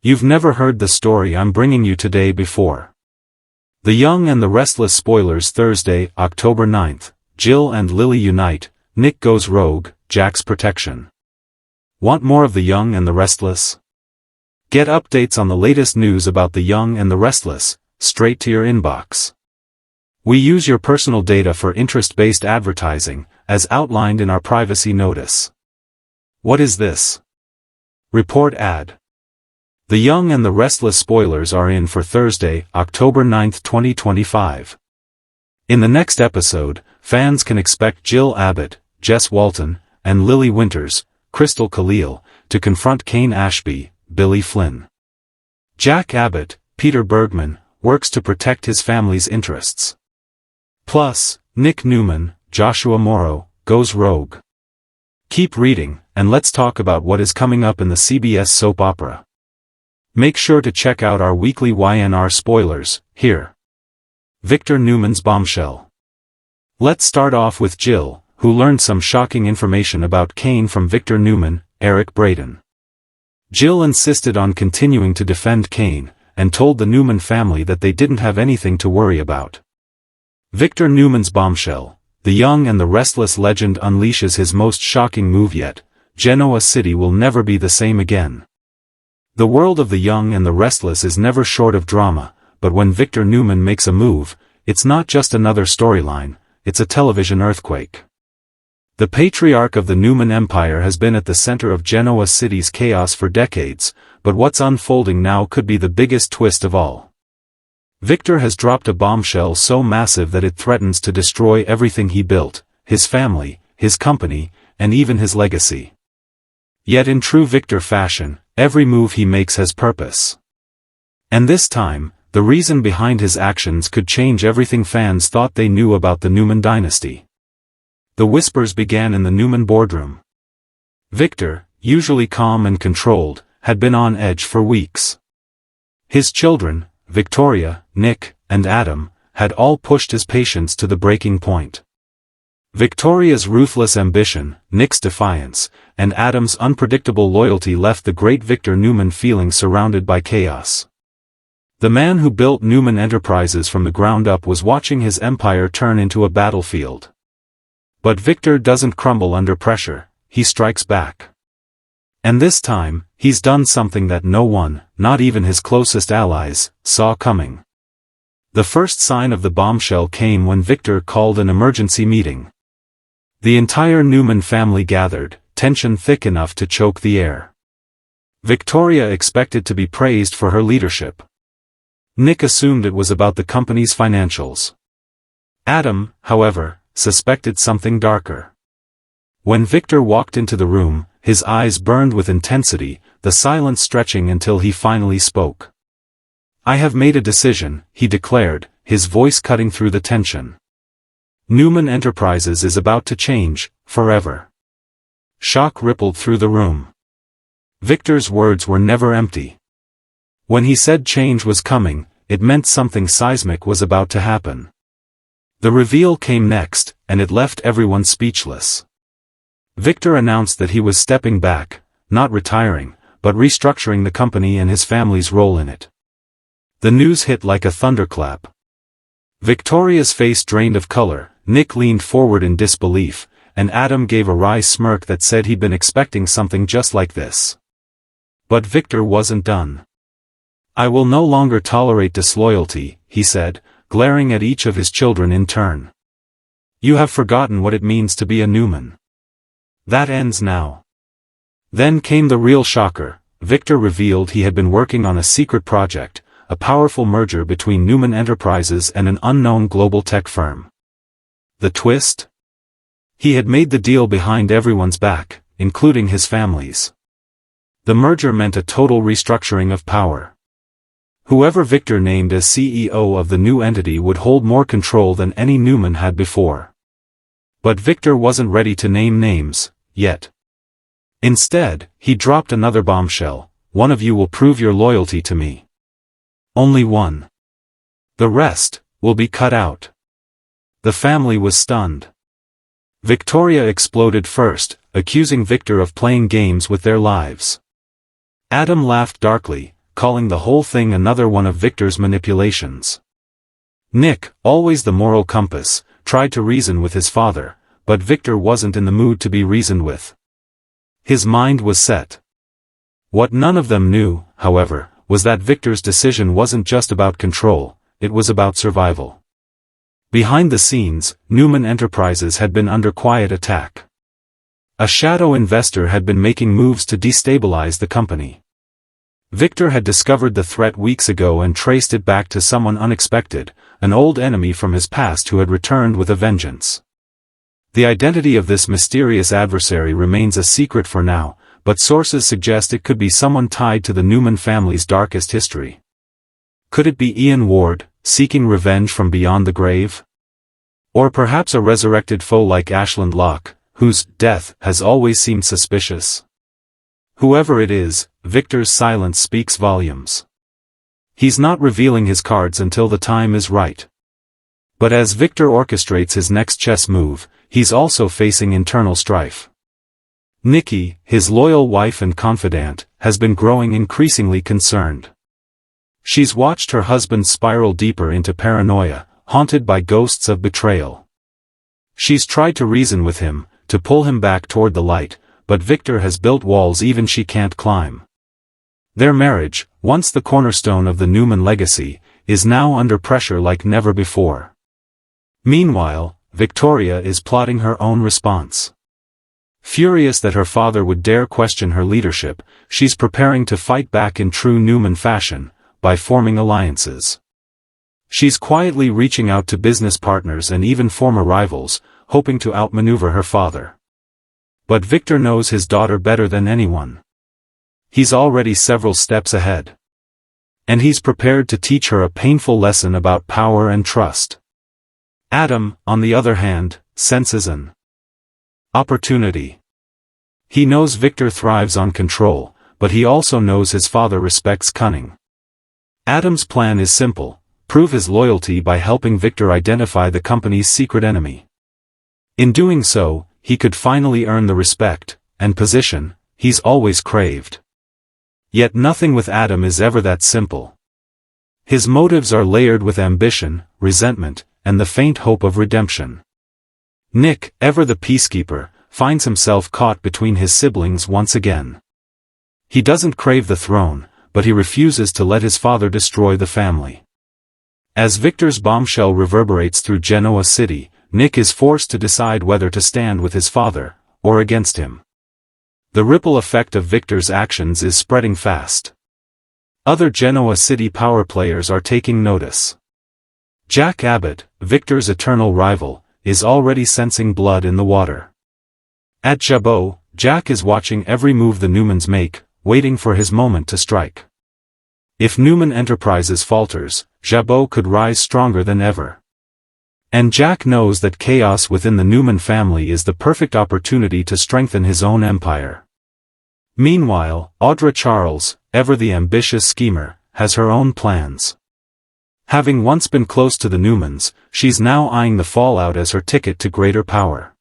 You've never heard the story I'm bringing you today before. The Young and the Restless spoilers. Thursday, October 9th, Jill and Lily unite, Nick goes rogue, Jack's protection. Want more of The Young and the Restless? Get updates on the latest news about The Young and the Restless, straight to your inbox. We use your personal data for interest-based advertising, as outlined in our privacy notice. What is this? Report ad. The Young and the Restless spoilers are in for Thursday, October 9th, 2025. In the next episode, fans can expect Jill Abbott, Jess Walton, and Lily Winters, Crystal Khalil, to confront Kane Ashby, Billy Flynn. Jack Abbott, Peter Bergman, works to protect his family's interests. Plus, Nick Newman, Joshua Morrow, goes rogue. Keep reading, and let's talk about what is coming up in the CBS soap opera. Make sure to check out our weekly Y&R spoilers, here. Victor Newman's bombshell. Let's start off with Jill, who learned some shocking information about Kane from Victor Newman, Eric Braeden. Jill insisted on continuing to defend Kane, and told the Newman family that they didn't have anything to worry about. Victor Newman's bombshell. The Young and the Restless legend unleashes his most shocking move yet. Genoa City will never be the same again. The world of The Young and the Restless is never short of drama, but when Victor Newman makes a move, it's not just another storyline, it's a television earthquake. The patriarch of the Newman Empire has been at the center of Genoa City's chaos for decades, but what's unfolding now could be the biggest twist of all. Victor has dropped a bombshell so massive that it threatens to destroy everything he built, his family, his company, and even his legacy. Yet in true Victor fashion, every move he makes has purpose. And this time, the reason behind his actions could change everything fans thought they knew about the Newman dynasty. The whispers began in the Newman boardroom. Victor, usually calm and controlled, had been on edge for weeks. His children, Victoria, Nick, and Adam, had all pushed his patience to the breaking point. Victoria's ruthless ambition, Nick's defiance, and Adam's unpredictable loyalty left the great Victor Newman feeling surrounded by chaos. The man who built Newman Enterprises from the ground up was watching his empire turn into a battlefield. But Victor doesn't crumble under pressure, he strikes back. And this time, he's done something that no one, not even his closest allies, saw coming. The first sign of the bombshell came when Victor called an emergency meeting. The entire Newman family gathered, tension thick enough to choke the air. Victoria expected to be praised for her leadership. Nick assumed it was about the company's financials. Adam, however, suspected something darker. When Victor walked into the room, his eyes burned with intensity, the silence stretching until he finally spoke. "I have made a decision," he declared, his voice cutting through the tension. "Newman Enterprises is about to change, forever." Shock rippled through the room. Victor's words were never empty. When he said change was coming, it meant something seismic was about to happen. The reveal came next, and it left everyone speechless. Victor announced that he was stepping back, not retiring, but restructuring the company and his family's role in it. The news hit like a thunderclap. Victoria's face drained of color, Nick leaned forward in disbelief, and Adam gave a wry smirk that said he'd been expecting something just like this. But Victor wasn't done. "I will no longer tolerate disloyalty," he said, glaring at each of his children in turn. "You have forgotten what it means to be a Newman. That ends now." Then came the real shocker. Victor revealed he had been working on a secret project, a powerful merger between Newman Enterprises and an unknown global tech firm. The twist? He had made the deal behind everyone's back, including his family's. The merger meant a total restructuring of power. Whoever Victor named as CEO of the new entity would hold more control than any Newman had before. But Victor wasn't ready to name names, yet. Instead, he dropped another bombshell: "One of you will prove your loyalty to me. Only one. The rest will be cut out." The family was stunned. Victoria exploded first, accusing Victor of playing games with their lives. Adam laughed darkly, calling the whole thing another one of Victor's manipulations. Nick, always the moral compass, tried to reason with his father, but Victor wasn't in the mood to be reasoned with. His mind was set. What none of them knew, however, was that Victor's decision wasn't just about control, it was about survival. Behind the scenes, Newman Enterprises had been under quiet attack. A shadow investor had been making moves to destabilize the company. Victor had discovered the threat weeks ago and traced it back to someone unexpected, an old enemy from his past who had returned with a vengeance. The identity of this mysterious adversary remains a secret for now, but sources suggest it could be someone tied to the Newman family's darkest history. Could it be Ian Ward, seeking revenge from beyond the grave? Or perhaps a resurrected foe like Ashland Locke, whose death has always seemed suspicious? Whoever it is, Victor's silence speaks volumes. He's not revealing his cards until the time is right. But as Victor orchestrates his next chess move, he's also facing internal strife. Nikki, his loyal wife and confidant, has been growing increasingly concerned. She's watched her husband spiral deeper into paranoia, haunted by ghosts of betrayal. She's tried to reason with him, to pull him back toward the light, but Victor has built walls even she can't climb. Their marriage, once the cornerstone of the Newman legacy, is now under pressure like never before. Meanwhile, Victoria is plotting her own response. Furious that her father would dare question her leadership, she's preparing to fight back in true Newman fashion, by forming alliances. She's quietly reaching out to business partners and even former rivals, hoping to outmaneuver her father. But Victor knows his daughter better than anyone. He's already several steps ahead. And he's prepared to teach her a painful lesson about power and trust. Adam, on the other hand, senses an opportunity. He knows Victor thrives on control, but he also knows his father respects cunning. Adam's plan is simple: prove his loyalty by helping Victor identify the company's secret enemy. In doing so, he could finally earn the respect and position he's always craved. Yet nothing with Adam is ever that simple. His motives are layered with ambition, resentment, and the faint hope of redemption. Nick, ever the peacekeeper, finds himself caught between his siblings once again. He doesn't crave the throne, but he refuses to let his father destroy the family. As Victor's bombshell reverberates through Genoa City, Nick is forced to decide whether to stand with his father, or against him. The ripple effect of Victor's actions is spreading fast. Other Genoa City power players are taking notice. Jack Abbott, Victor's eternal rival, is already sensing blood in the water. At Jabot, Jack is watching every move the Newmans make, waiting for his moment to strike. If Newman Enterprises falters, Jabot could rise stronger than ever. And Jack knows that chaos within the Newman family is the perfect opportunity to strengthen his own empire. Meanwhile, Audra Charles, ever the ambitious schemer, has her own plans. Having once been close to the Newmans, she's now eyeing the fallout as her ticket to greater power.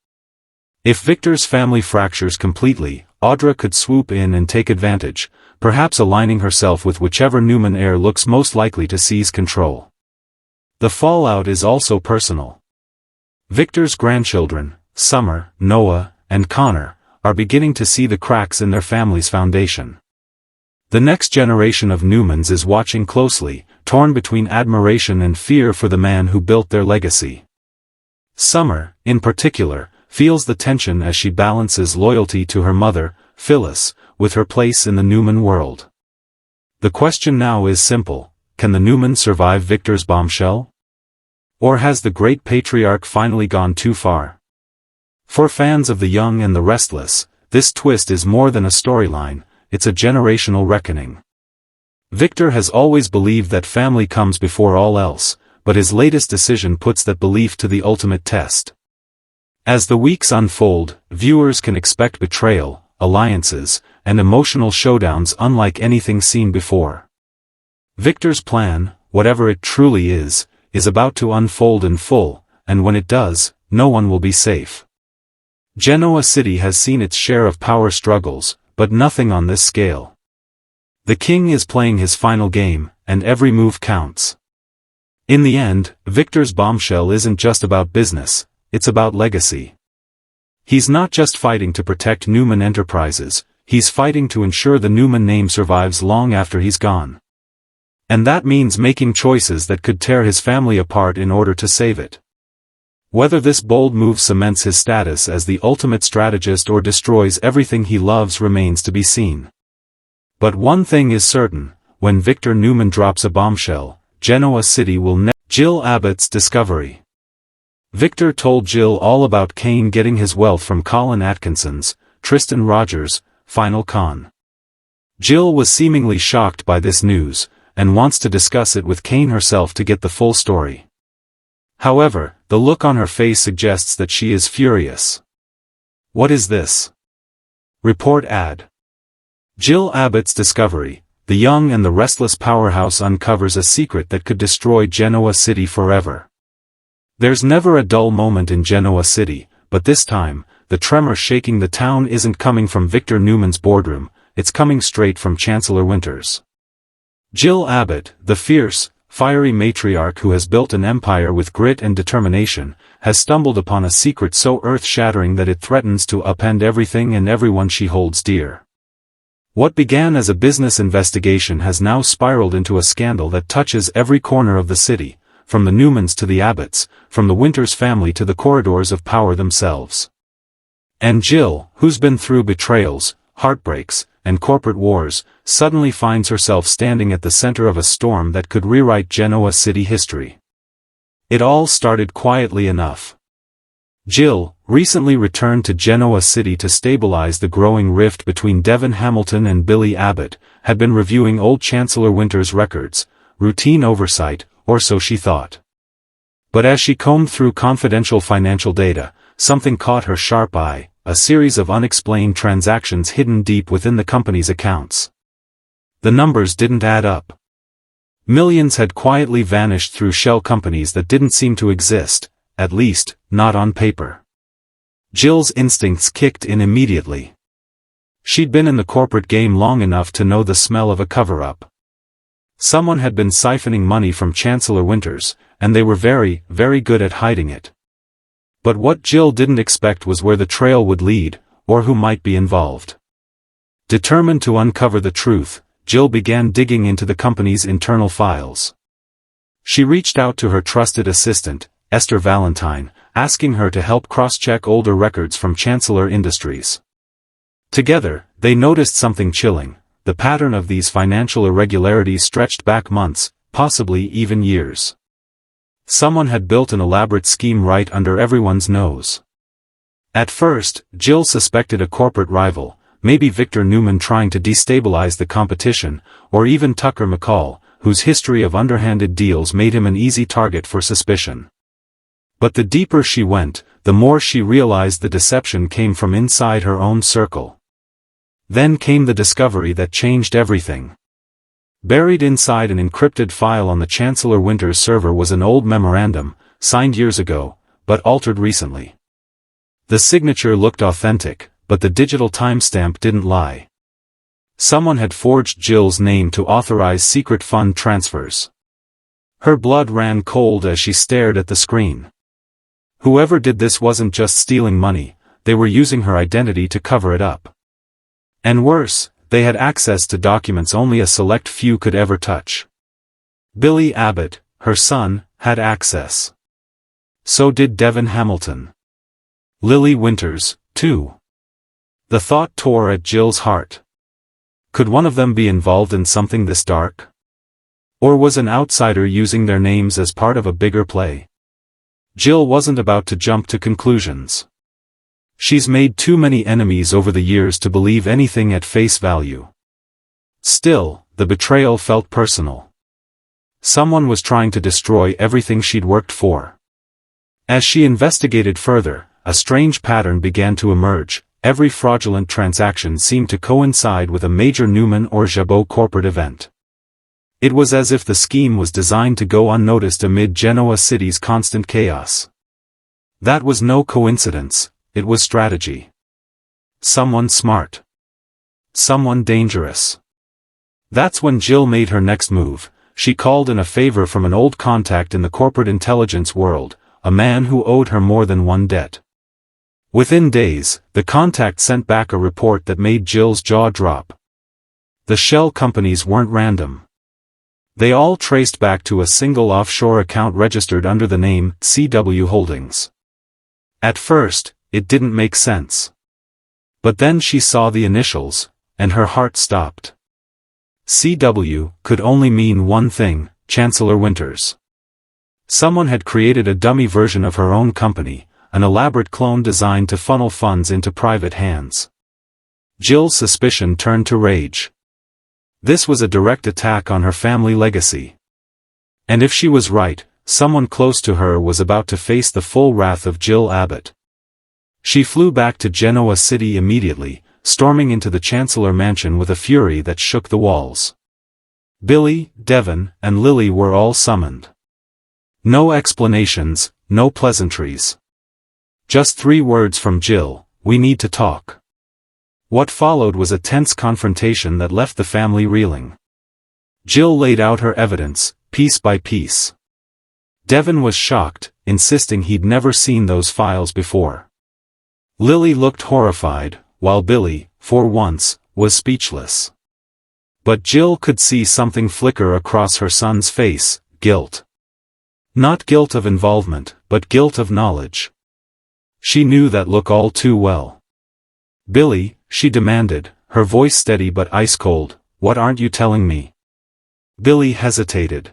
If Victor's family fractures completely, Audra could swoop in and take advantage, perhaps aligning herself with whichever Newman heir looks most likely to seize control. The fallout is also personal. Victor's grandchildren, Summer, Noah, and Connor, are beginning to see the cracks in their family's foundation. The next generation of Newmans is watching closely, torn between admiration and fear for the man who built their legacy. Summer, in particular, feels the tension as she balances loyalty to her mother, Phyllis, with her place in the Newman world. The question now is simple: can the Newmans survive Victor's bombshell? Or has the great patriarch finally gone too far? For fans of The Young and the Restless, this twist is more than a storyline, it's a generational reckoning. Victor has always believed that family comes before all else, but his latest decision puts that belief to the ultimate test. As the weeks unfold, viewers can expect betrayal, alliances, and emotional showdowns unlike anything seen before. Victor's plan, whatever it truly is about to unfold in full, and when it does, no one will be safe. Genoa City has seen its share of power struggles, but nothing on this scale. The king is playing his final game, and every move counts. In the end, Victor's bombshell isn't just about business, it's about legacy. He's not just fighting to protect Newman Enterprises, he's fighting to ensure the Newman name survives long after he's gone. And that means making choices that could tear his family apart in order to save it. Whether this bold move cements his status as the ultimate strategist or destroys everything he loves remains to be seen. But one thing is certain, when Victor Newman drops a bombshell, Genoa City will never. Jill Abbott's discovery. Victor told Jill all about Kane getting his wealth from Colin Atkinson's, Tristan Rogers' final con. Jill was seemingly shocked by this news, and wants to discuss it with Kane herself to get the full story. However, the look on her face suggests that she is furious. What is this? Report ad. Jill Abbott's discovery. The young and the restless powerhouse uncovers a secret that could destroy Genoa City forever. There's never a dull moment in Genoa City, but this time, the tremor shaking the town isn't coming from Victor Newman's boardroom, it's coming straight from Chancellor Winters. Jill Abbott, the fierce, fiery matriarch who has built an empire with grit and determination, has stumbled upon a secret so earth-shattering that it threatens to upend everything and everyone she holds dear. What began as a business investigation has now spiraled into a scandal that touches every corner of the city, from the Newmans to the Abbotts, from the Winters family to the corridors of power themselves. And Jill, who's been through betrayals, heartbreaks, and corporate wars, suddenly finds herself standing at the center of a storm that could rewrite Genoa City history. It all started quietly enough. Jill, recently returned to Genoa City to stabilize the growing rift between Devon Hamilton and Billy Abbott, had been reviewing old Chancellor Winters' records, routine oversight, or so she thought. But as she combed through confidential financial data, something caught her sharp eye, a series of unexplained transactions hidden deep within the company's accounts. The numbers didn't add up. Millions had quietly vanished through shell companies that didn't seem to exist, at least, not on paper. Jill's instincts kicked in immediately. She'd been in the corporate game long enough to know the smell of a cover-up. Someone had been siphoning money from Chancellor Winters, and they were very, very good at hiding it. But what Jill didn't expect was where the trail would lead, or who might be involved. Determined to uncover the truth, Jill began digging into the company's internal files. She reached out to her trusted assistant, Esther Valentine, asking her to help cross-check older records from Chancellor Industries. Together, they noticed something chilling. The pattern of these financial irregularities stretched back months, possibly even years. Someone had built an elaborate scheme right under everyone's nose. At first, Jill suspected a corporate rival, maybe Victor Newman trying to destabilize the competition, or even Tucker McCall, whose history of underhanded deals made him an easy target for suspicion. But the deeper she went, the more she realized the deception came from inside her own circle. Then came the discovery that changed everything. Buried inside an encrypted file on the Chancellor Winters server was an old memorandum, signed years ago, but altered recently. The signature looked authentic, but the digital timestamp didn't lie. Someone had forged Jill's name to authorize secret fund transfers. Her blood ran cold as she stared at the screen. Whoever did this wasn't just stealing money, they were using her identity to cover it up. And worse, they had access to documents only a select few could ever touch. Billy Abbott, her son, had access. So did Devon Hamilton. Lily Winters, too. The thought tore at Jill's heart. Could one of them be involved in something this dark? Or was an outsider using their names as part of a bigger play? Jill wasn't about to jump to conclusions. She's made too many enemies over the years to believe anything at face value. Still, the betrayal felt personal. Someone was trying to destroy everything she'd worked for. As she investigated further, a strange pattern began to emerge. Every fraudulent transaction seemed to coincide with a major Newman or Jabot corporate event. It was as if the scheme was designed to go unnoticed amid Genoa City's constant chaos. That was no coincidence, it was strategy. Someone smart. Someone dangerous. That's when Jill made her next move. She called in a favor from an old contact in the corporate intelligence world, a man who owed her more than one debt. Within days, the contact sent back a report that made Jill's jaw drop. The shell companies weren't random. They all traced back to a single offshore account registered under the name CW Holdings. At first, it didn't make sense. But then she saw the initials, and her heart stopped. CW could only mean one thing: Chancellor Winters. Someone had created a dummy version of her own company, an elaborate clone designed to funnel funds into private hands. Jill's suspicion turned to rage. This was a direct attack on her family legacy. And if she was right, someone close to her was about to face the full wrath of Jill Abbott. She flew back to Genoa City immediately, storming into the Chancellor mansion with a fury that shook the walls. Billy, Devon, and Lily were all summoned. No explanations, no pleasantries. Just 3 words from Jill: "We need to talk." What followed was a tense confrontation that left the family reeling. Jill laid out her evidence, piece by piece. Devon was shocked, insisting he'd never seen those files before. Lily looked horrified, while Billy, for once, was speechless. But Jill could see something flicker across her son's face: guilt. Not guilt of involvement, but guilt of knowledge. She knew that look all too well. "Billy," she demanded, her voice steady but ice-cold, "what aren't you telling me?" Billy hesitated.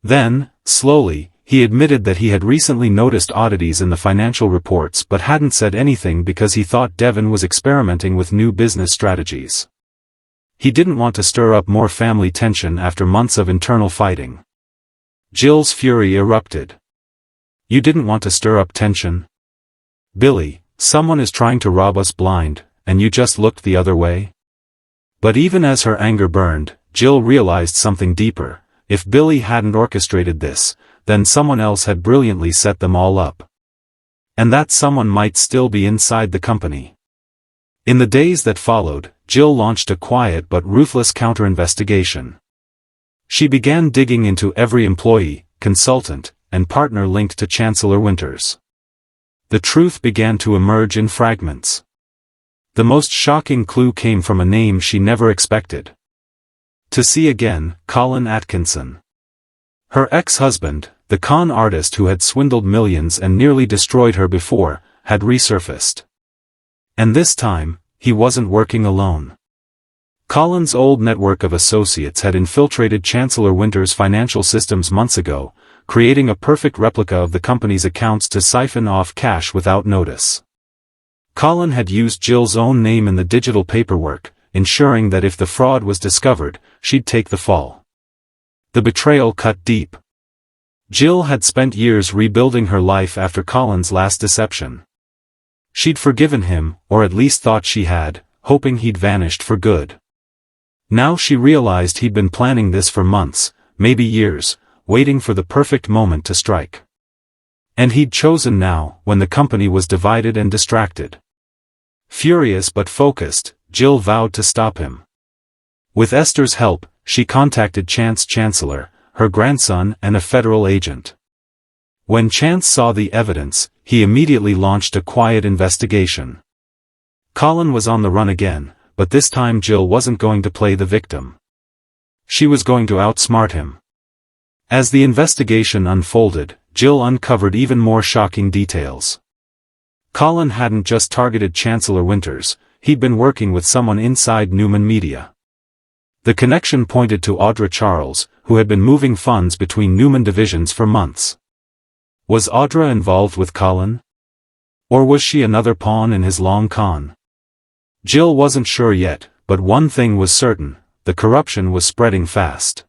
Then, slowly, he admitted that he had recently noticed oddities in the financial reports but hadn't said anything because he thought Devon was experimenting with new business strategies. He didn't want to stir up more family tension after months of internal fighting. Jill's fury erupted. "You didn't want to stir up tension? Billy, someone is trying to rob us blind, and you just looked the other way?" But even as her anger burned, Jill realized something deeper. If Billy hadn't orchestrated this, then someone else had brilliantly set them all up. And that someone might still be inside the company. In the days that followed, Jill launched a quiet but ruthless counter-investigation. She began digging into every employee, consultant, and partner linked to Chancellor Winters. The truth began to emerge in fragments. The most shocking clue came from a name she never expected to see again: Colin Atkinson. Her ex-husband, the con artist who had swindled millions and nearly destroyed her before, had resurfaced. And this time, he wasn't working alone. Colin's old network of associates had infiltrated Chancellor Winters' financial systems months ago, creating a perfect replica of the company's accounts to siphon off cash without notice. Colin had used Jill's own name in the digital paperwork, ensuring that if the fraud was discovered, she'd take the fall. The betrayal cut deep. Jill had spent years rebuilding her life after Colin's last deception. She'd forgiven him, or at least thought she had, hoping he'd vanished for good. Now she realized he'd been planning this for months, maybe years, waiting for the perfect moment to strike. And he'd chosen now, when the company was divided and distracted. Furious but focused, Jill vowed to stop him. With Esther's help, she contacted Chance Chancellor, her grandson and a federal agent. When Chance saw the evidence, he immediately launched a quiet investigation. Colin was on the run again, but this time Jill wasn't going to play the victim. She was going to outsmart him. As the investigation unfolded, Jill uncovered even more shocking details. Colin hadn't just targeted Chancellor Winters, he'd been working with someone inside Newman Media. The connection pointed to Audra Charles, who had been moving funds between Newman divisions for months. Was Audra involved with Colin? Or was she another pawn in his long con? Jill wasn't sure yet, but one thing was certain: the corruption was spreading fast.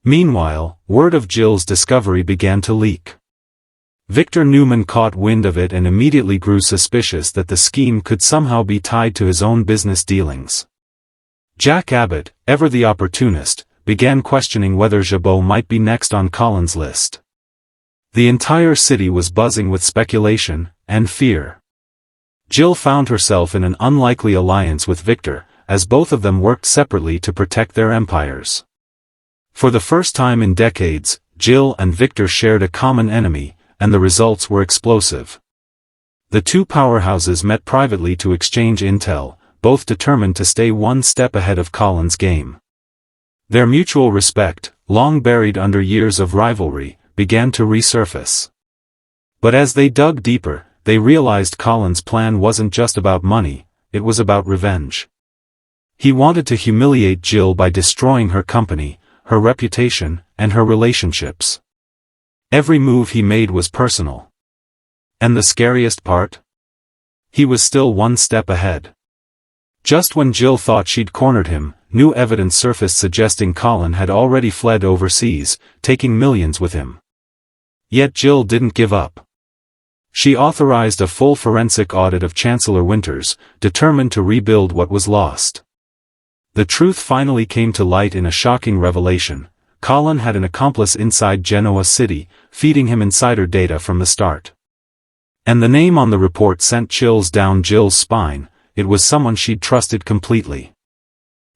Meanwhile, word of Jill's discovery began to leak. Victor Newman caught wind of it and immediately grew suspicious that the scheme could somehow be tied to his own business dealings. Jack Abbott, ever the opportunist, began questioning whether Jabot might be next on Colin's list. The entire city was buzzing with speculation and fear. Jill found herself in an unlikely alliance with Victor, as both of them worked separately to protect their empires. For the first time in decades, Jill and Victor shared a common enemy, and the results were explosive. The two powerhouses met privately to exchange intel, both determined to stay one step ahead of Colin's game. Their mutual respect, long buried under years of rivalry, began to resurface. But as they dug deeper, they realized Colin's plan wasn't just about money, it was about revenge. He wanted to humiliate Jill by destroying her company, her reputation, and her relationships. Every move he made was personal. And the scariest part? He was still one step ahead. Just when Jill thought she'd cornered him, new evidence surfaced suggesting Colin had already fled overseas, taking millions with him. Yet Jill didn't give up. She authorized a full forensic audit of Chancellor Winters, determined to rebuild what was lost. The truth finally came to light in a shocking revelation. Colin had an accomplice inside Genoa City, feeding him insider data from the start. And the name on the report sent chills down Jill's spine. It was someone she'd trusted completely.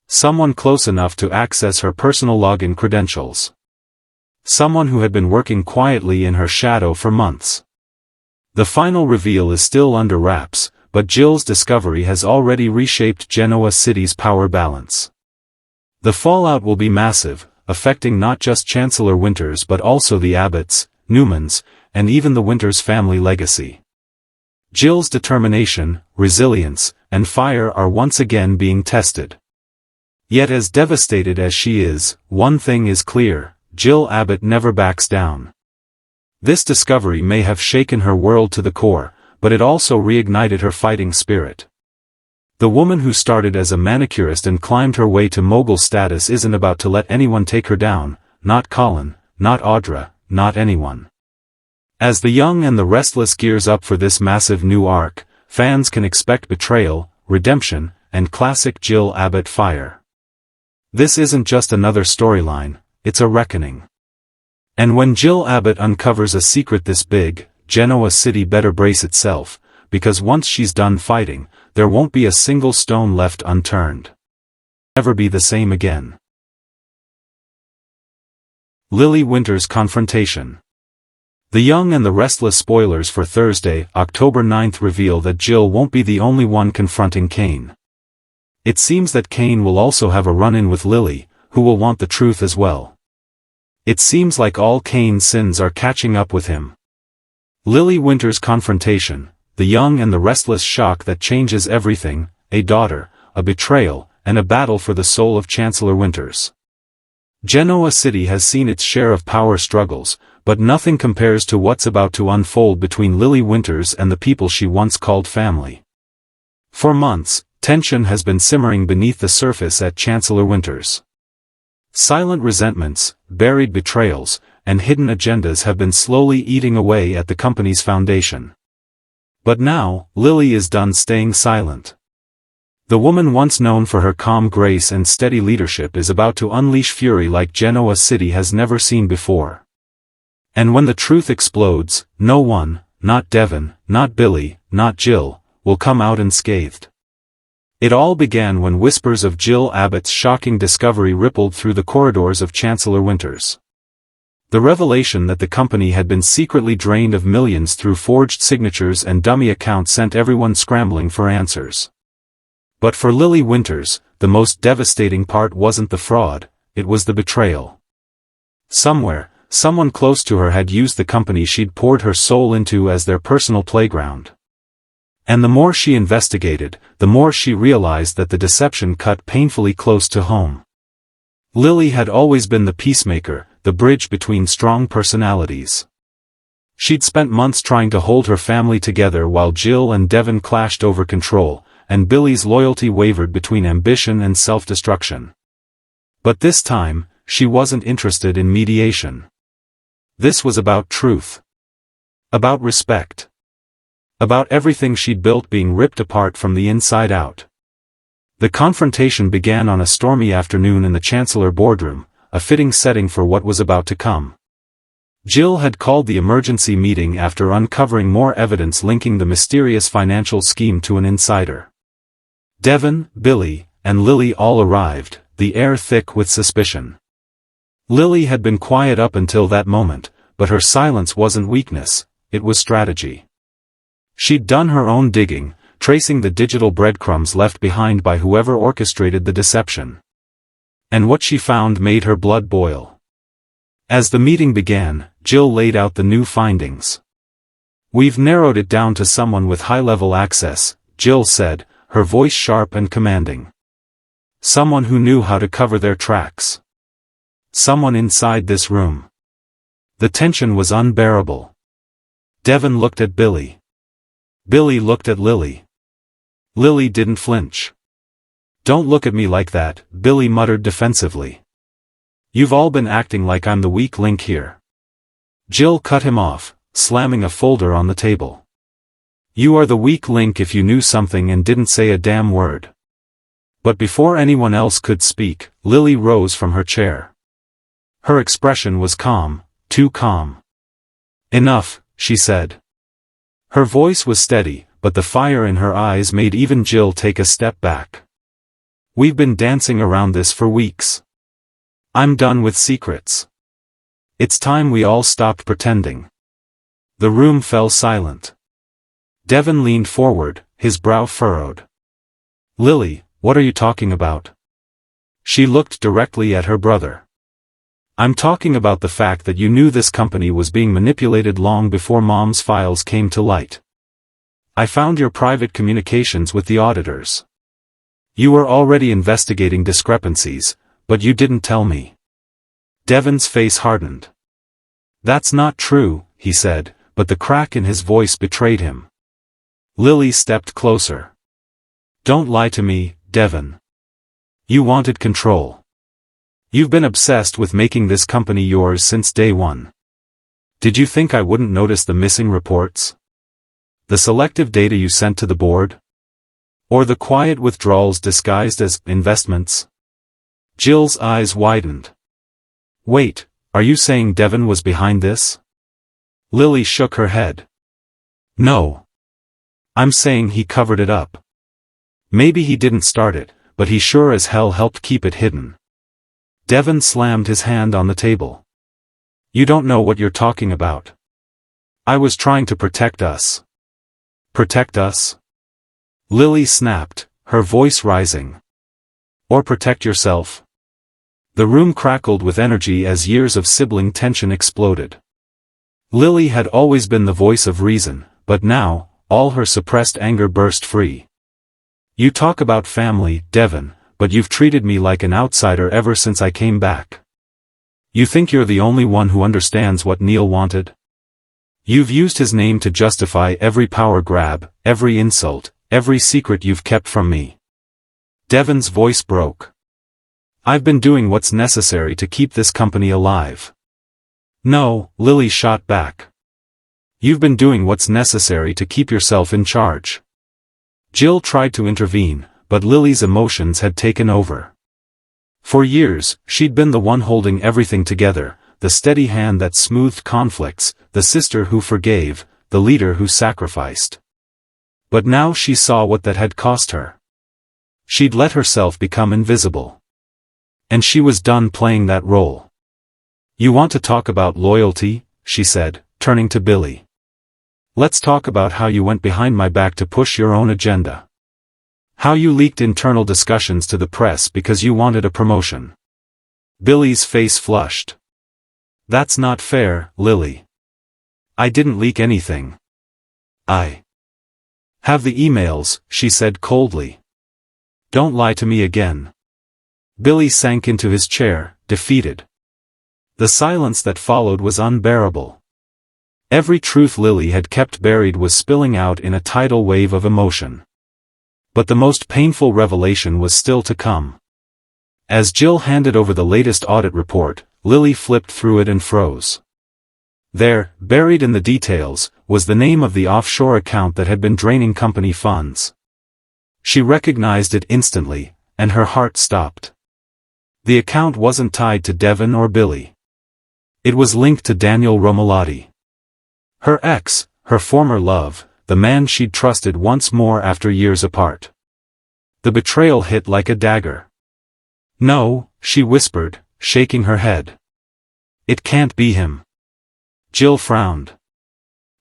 Someone close enough to access her personal login credentials. Someone who had been working quietly in her shadow for months. The final reveal is still under wraps, but Jill's discovery has already reshaped Genoa City's power balance. The fallout will be massive, affecting not just Chancellor Winters but also the Abbotts, Newmans, and even the Winters family legacy. Jill's determination, resilience, and fire are once again being tested. Yet as devastated as she is, one thing is clear: Jill Abbott never backs down. This discovery may have shaken her world to the core, but it also reignited her fighting spirit. The woman who started as a manicurist and climbed her way to mogul status isn't about to let anyone take her down, not Colin, not Audra, not anyone. As the young and the restless gears up for this massive new arc, fans can expect betrayal, redemption, and classic Jill Abbott fire. This isn't just another storyline, it's a reckoning. And when Jill Abbott uncovers a secret this big, Genoa City better brace itself, because once she's done fighting, there won't be a single stone left unturned. Never be the same again. Lily Winters' confrontation. The Young and the Restless spoilers for Thursday, October 9th reveal that Jill won't be the only one confronting Kane. It seems that Kane will also have a run-in with Lily, who will want the truth as well. It seems like all Kane's sins are catching up with him. Lily Winters' confrontation, the young and the restless shock that changes everything, a daughter, a betrayal, and a battle for the soul of Chancellor Winters. Genoa City has seen its share of power struggles, but nothing compares to what's about to unfold between Lily Winters and the people she once called family. For months, tension has been simmering beneath the surface at Chancellor Winters. Silent resentments, buried betrayals, and hidden agendas have been slowly eating away at the company's foundation. But now, Lily is done staying silent. The woman once known for her calm grace and steady leadership is about to unleash fury like Genoa City has never seen before. And when the truth explodes, no one, not Devon, not Billy, not Jill, will come out unscathed. It all began when whispers of Jill Abbott's shocking discovery rippled through the corridors of Chancellor Winters. The revelation that the company had been secretly drained of millions through forged signatures and dummy accounts sent everyone scrambling for answers. But for Lily Winters, the most devastating part wasn't the fraud, it was the betrayal. Somewhere, someone close to her had used the company she'd poured her soul into as their personal playground. And the more she investigated, the more she realized that the deception cut painfully close to home. Lily had always been the peacemaker, the bridge between strong personalities. She'd spent months trying to hold her family together while Jill and Devon clashed over control, and Billy's loyalty wavered between ambition and self-destruction. But this time, she wasn't interested in mediation. This was about truth. About respect. About everything she'd built being ripped apart from the inside out. The confrontation began on a stormy afternoon in the Chancellor boardroom, a fitting setting for what was about to come. Jill had called the emergency meeting after uncovering more evidence linking the mysterious financial scheme to an insider. Devon, Billy, and Lily all arrived, the air thick with suspicion. Lily had been quiet up until that moment, but her silence wasn't weakness, it was strategy. She'd done her own digging, tracing the digital breadcrumbs left behind by whoever orchestrated the deception. And what she found made her blood boil. As the meeting began, Jill laid out the new findings. "We've narrowed it down to someone with high-level access," Jill said, her voice sharp and commanding. "Someone who knew how to cover their tracks. Someone inside this room." The tension was unbearable. Devon looked at Billy. Billy looked at Lily. Lily didn't flinch. "Don't look at me like that," Billy muttered defensively. "You've all been acting like I'm the weak link here." Jill cut him off, slamming a folder on the table. "You are the weak link if you knew something and didn't say a damn word." But before anyone else could speak, Lily rose from her chair. Her expression was calm, too calm. "Enough," she said. Her voice was steady, but the fire in her eyes made even Jill take a step back. "We've been dancing around this for weeks. I'm done with secrets. It's time we all stopped pretending." The room fell silent. Devon leaned forward, his brow furrowed. "Lily, what are you talking about?" She looked directly at her brother. "I'm talking about the fact that you knew this company was being manipulated long before Mom's files came to light. I found your private communications with the auditors. You were already investigating discrepancies, but you didn't tell me." Devon's face hardened. "That's not true," he said, but the crack in his voice betrayed him. Lily stepped closer. "Don't lie to me, Devon. You wanted control. You've been obsessed with making this company yours since day one. Did you think I wouldn't notice the missing reports? The selective data you sent to the board? Or the quiet withdrawals disguised as investments?" Jill's eyes widened. "Wait, are you saying Devon was behind this?" Lily shook her head. "No. I'm saying he covered it up. Maybe he didn't start it, but he sure as hell helped keep it hidden." Devon slammed his hand on the table. "You don't know what you're talking about. I was trying to protect us." "Protect us?" Lily snapped, her voice rising. "Or protect yourself?" The room crackled with energy as years of sibling tension exploded. Lily had always been the voice of reason, but now, all her suppressed anger burst free. "You talk about family, Devon, but you've treated me like an outsider ever since I came back. You think you're the only one who understands what Neil wanted? You've used his name to justify every power grab, every insult, every secret you've kept from me." Devon's voice broke. "I've been doing what's necessary to keep this company alive." "No," Lily shot back. "You've been doing what's necessary to keep yourself in charge." Jill tried to intervene, but Lily's emotions had taken over. For years, she'd been the one holding everything together, the steady hand that smoothed conflicts, the sister who forgave, the leader who sacrificed. But now she saw what that had cost her. She'd let herself become invisible. And she was done playing that role. "You want to talk about loyalty?" she said, turning to Billy. "Let's talk about how you went behind my back to push your own agenda. How you leaked internal discussions to the press because you wanted a promotion." Billy's face flushed. "That's not fair, Lily. I didn't leak anything. I have the emails," she said coldly. "Don't lie to me again." Billy sank into his chair, defeated. The silence that followed was unbearable. Every truth Lily had kept buried was spilling out in a tidal wave of emotion. But the most painful revelation was still to come. As Jill handed over the latest audit report, Lily flipped through it and froze. There, buried in the details, was the name of the offshore account that had been draining company funds. She recognized it instantly, and her heart stopped. The account wasn't tied to Devon or Billy. It was linked to Daniel Romolotti. Her ex, her former love, the man she'd trusted once more after years apart. The betrayal hit like a dagger. No, she whispered, shaking her head. It can't be him. Jill frowned.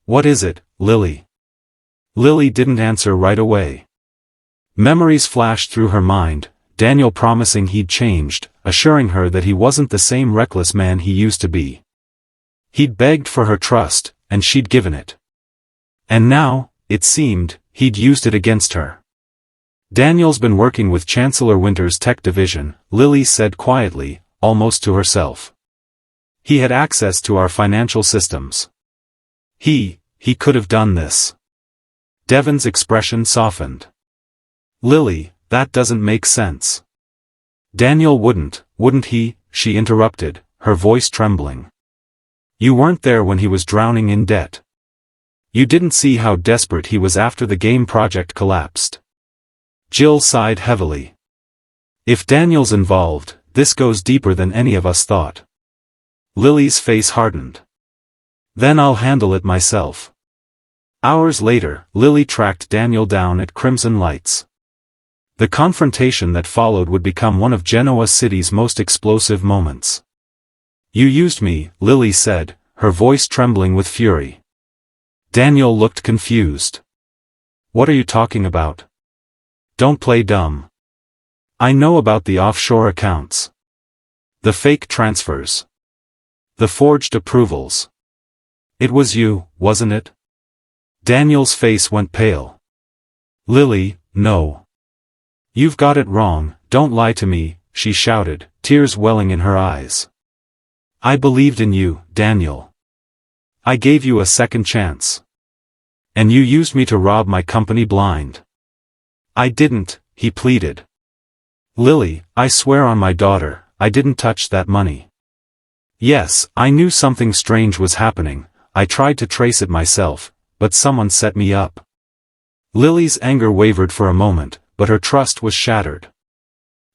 What is it, Lily? Lily didn't answer right away. Memories flashed through her mind, Daniel promising he'd changed, assuring her that he wasn't the same reckless man he used to be. He'd begged for her trust, and she'd given it. And now, it seemed, he'd used it against her. Daniel's been working with Chancellor Winter's tech division, Lily said quietly, almost to herself. He had access to our financial systems. He could have done this. Devon's expression softened. Lily, that doesn't make sense. Daniel wouldn't he? She interrupted, her voice trembling. You weren't there when he was drowning in debt. You didn't see how desperate he was after the game project collapsed. Jill sighed heavily. If Daniel's involved, this goes deeper than any of us thought. Lily's face hardened. Then I'll handle it myself. Hours later, Lily tracked Daniel down at Crimson Lights. The confrontation that followed would become one of Genoa City's most explosive moments. You used me, Lily said, her voice trembling with fury. Daniel looked confused. What are you talking about? Don't play dumb. I know about the offshore accounts. The fake transfers. The forged approvals. It was you, wasn't it? Daniel's face went pale. Lily, no. You've got it wrong, don't lie to me, she shouted, tears welling in her eyes. I believed in you, Daniel. I gave you a second chance. And you used me to rob my company blind. I didn't, he pleaded. Lily, I swear on my daughter, I didn't touch that money. Yes, I knew something strange was happening, I tried to trace it myself, but someone set me up. Lily's anger wavered for a moment, but her trust was shattered.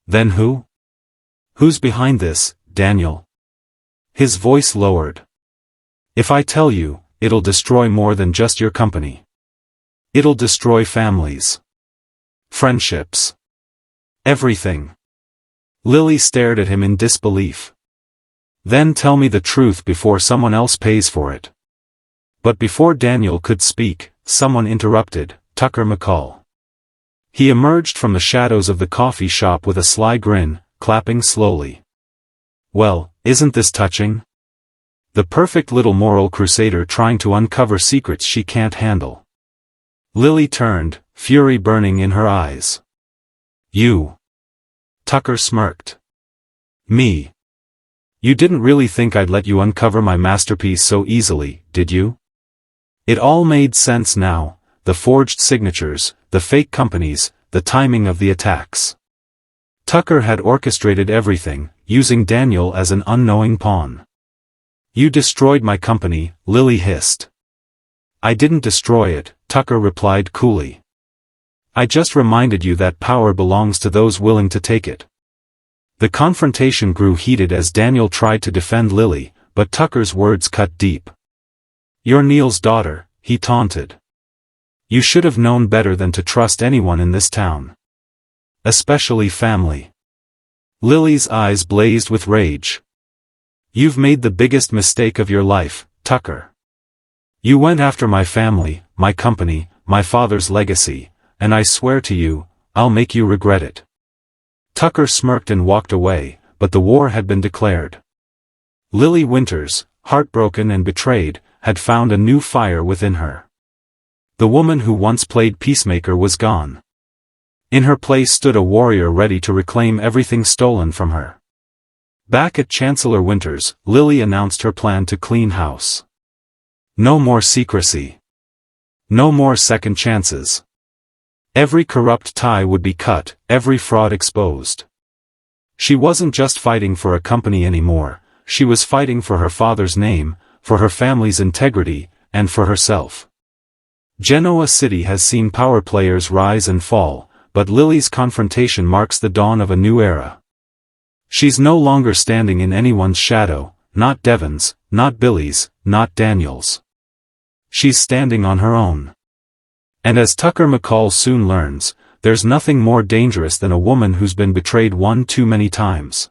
Then who? Who's behind this, Daniel? His voice lowered. If I tell you, it'll destroy more than just your company. It'll destroy families. Friendships. Everything. Lily stared at him in disbelief. Then tell me the truth before someone else pays for it. But before Daniel could speak, someone interrupted, Tucker McCall. He emerged from the shadows of the coffee shop with a sly grin, clapping slowly. Well, isn't this touching? The perfect little moral crusader trying to uncover secrets she can't handle. Lily turned, fury burning in her eyes. You. Tucker smirked. Me. You didn't really think I'd let you uncover my masterpiece so easily, did you? It all made sense now, the forged signatures, the fake companies, the timing of the attacks. Tucker had orchestrated everything, using Daniel as an unknowing pawn. You destroyed my company, Lily hissed. I didn't destroy it, Tucker replied coolly. I just reminded you that power belongs to those willing to take it. The confrontation grew heated as Daniel tried to defend Lily, but Tucker's words cut deep. You're Neil's daughter, he taunted. You should have known better than to trust anyone in this town. Especially family. Lily's eyes blazed with rage. You've made the biggest mistake of your life, Tucker. You went after my family, my company, my father's legacy, and I swear to you, I'll make you regret it. Tucker smirked and walked away, but the war had been declared. Lily Winters, heartbroken and betrayed, had found a new fire within her. The woman who once played peacemaker was gone. In her place stood a warrior ready to reclaim everything stolen from her. Back at Chancellor Winters, Lily announced her plan to clean house. No more secrecy. No more second chances. Every corrupt tie would be cut, every fraud exposed. She wasn't just fighting for a company anymore, she was fighting for her father's name, for her family's integrity, and for herself. Genoa City has seen power players rise and fall, but Lily's confrontation marks the dawn of a new era. She's no longer standing in anyone's shadow, not Devon's, not Billy's, not Daniel's. She's standing on her own. And as Tucker McCall soon learns, there's nothing more dangerous than a woman who's been betrayed one too many times.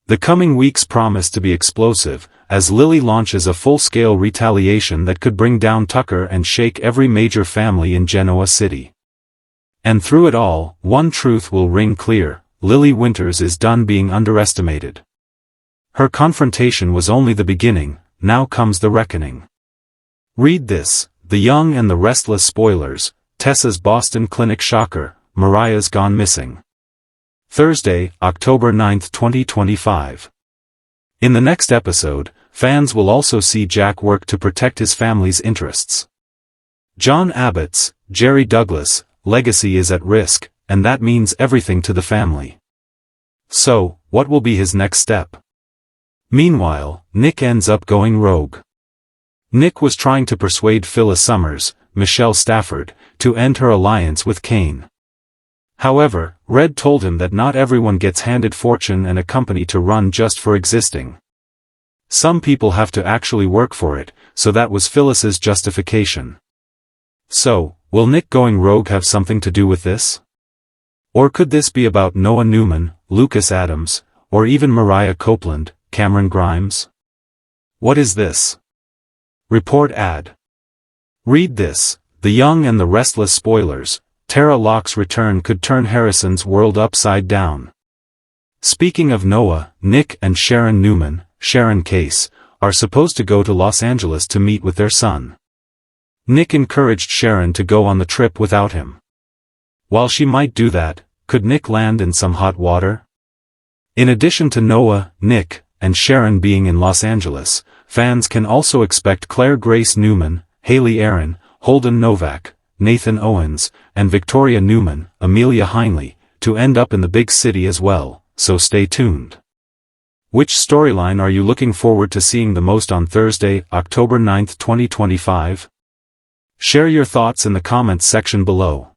The coming weeks promise to be explosive, as Lily launches a full-scale retaliation that could bring down Tucker and shake every major family in Genoa City. And through it all, one truth will ring clear: Lily Winters is done being underestimated. Her confrontation was only the beginning, now comes the reckoning. Read this: The Young and the Restless spoilers, Tessa's Boston Clinic shocker, Mariah's gone missing. Thursday, October 9, 2025. In the next episode, fans will also see Jack work to protect his family's interests. John Abbott's, Jerry Douglas, legacy is at risk, and that means everything to the family. So, what will be his next step? Meanwhile, Nick ends up going rogue. Nick was trying to persuade Phyllis Summers, Michelle Stafford, to end her alliance with Kane. However, Red told him that not everyone gets handed fortune and a company to run just for existing. Some people have to actually work for it, so that was Phyllis's justification. So, will Nick going rogue have something to do with this? Or could this be about Noah Newman, Lucas Adams, or even Mariah Copeland, Cameron Grimes? What is this? Report ad. Read this: The Young and the Restless spoilers, Tara Locke's return could turn Harrison's world upside down. Speaking of Noah, Nick and Sharon Newman, Sharon Case, are supposed to go to Los Angeles to meet with their son. Nick encouraged Sharon to go on the trip without him. While she might do that, could Nick land in some hot water? In addition to Noah, Nick, and Sharon being in Los Angeles, fans can also expect Claire Grace Newman, Haley Aaron, Holden Novak, Nathan Owens, and Victoria Newman, Amelia Heinley, to end up in the big city as well, so stay tuned. Which storyline are you looking forward to seeing the most on Thursday, October 9, 2025? Share your thoughts in the comments section below.